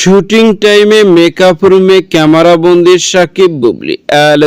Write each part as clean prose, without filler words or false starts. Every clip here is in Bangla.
শুটিং টাইমে মেকআপ রুমে ক্যামেরা বন্দি সাকিব বুবলি।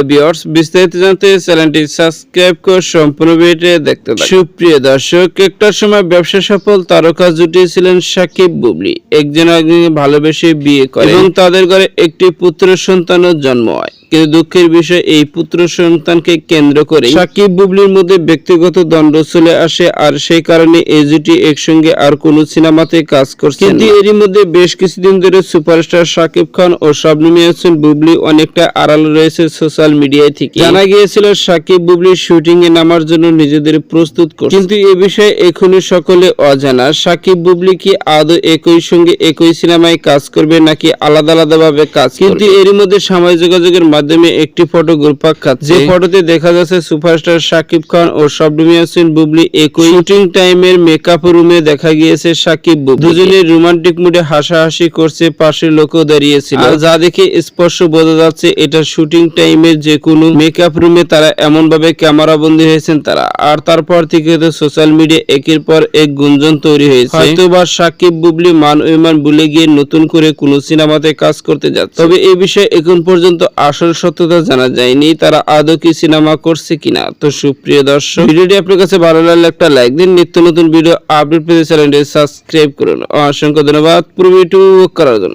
ভিউয়ার্স, বিস্তারিত জানতে চ্যানেলটি সাবস্ক্রাইব করে সম্পূর্ণ ভিডিওটি দেখতে থাকুন। সুপ্রিয় দর্শক, একটা সময় ব্যবসা সফল তারকা জুটিয়েছিলেন সাকিব বুবলি। একজন একজনকে ভালোবেসে বিয়ে করে এবং তাদের ঘরে একটি পুত্র সন্তানের জন্ম হয়। কিন্তু দুঃখের বিষয়, এই পুত্র সন্তানকে কেন্দ্র করে সাকিব বুবলির মধ্যে ব্যক্তিগত দ্বন্দ্ব চলে আসে, আর সেই কারণে এই জুটি একসঙ্গে আর কোনো সিনেমাতে কাজ করছে। কিন্তু এরই মধ্যে বেশ কিছুদিন ধরে সুপারস্টার সাকিব খান ও শবনম ইয়াসমিন বুবলি অনেকটা আড়াল রয়েছে সোশ্যাল মিডিয়ায় থেকে। জানা গিয়েছিল সাকিব বুবলির শুটিং এ নামার জন্য নিজেদের প্রস্তুত করছে, কিন্তু এ বিষয়ে এখনই সকলে অজানা। সাকিব বুবলি কি আদৌ একই সঙ্গে একই সিনেমায় কাজ করবে নাকি আলাদা আলাদা ভাবে কাজ করবে? কিন্তু এরই মধ্যে সামাজিক যোগাযোগের মাধ্যমে একটি ফটো ঘুরপাক খাচ্ছে, যে ফটোতে দেখা যাচ্ছে সুপারস্টার সাকিব খান ও শবনম ইয়াসমিন বুবলি একই শুটিং টাইমের মেকআপ রুমে দেখা গিয়েছে সাকিব বুবলি। দুজনে রোমান্টিক মুডে হাসাহাসি করছে, পাশের লোকও দাঁড়িয়েছিল, আর যা দেখে স্পষ্ট বোঝা যাচ্ছে এটা শুটিং টাইমের যে কোনো মেকআপ রুমে তারা এমন ভাবে ক্যামেরা বন্দী হয়েছেন তারা। আর তারপর থেকে সোশ্যাল মিডিয়া একের পর এক গুঞ্জন তৈরি হয়েছে, হয়তোবা সাকিব বুবলি মান অভিমান ভুলে গিয়ে নতুন করে কোনো সিনেমাতে কাজ করতে যাচ্ছে। তবে এই বিষয়ে এখন পর্যন্ত আসল সত্যতা জানা যায়নি, তারা আদৌ কি সিনেমা করছে কিনা। তো সুপ্রিয় দর্শক, ভিডিওটি আপনার কাছে ভালো লাগলে একটা লাইক দিন। নিত্য নতুন ভিডিও আপডেট পেতে চ্যানেলটি সাবস্ক্রাইব করুন। অসংখ্য ধন্যবাদ পুরো ভিডিও করার জন্য।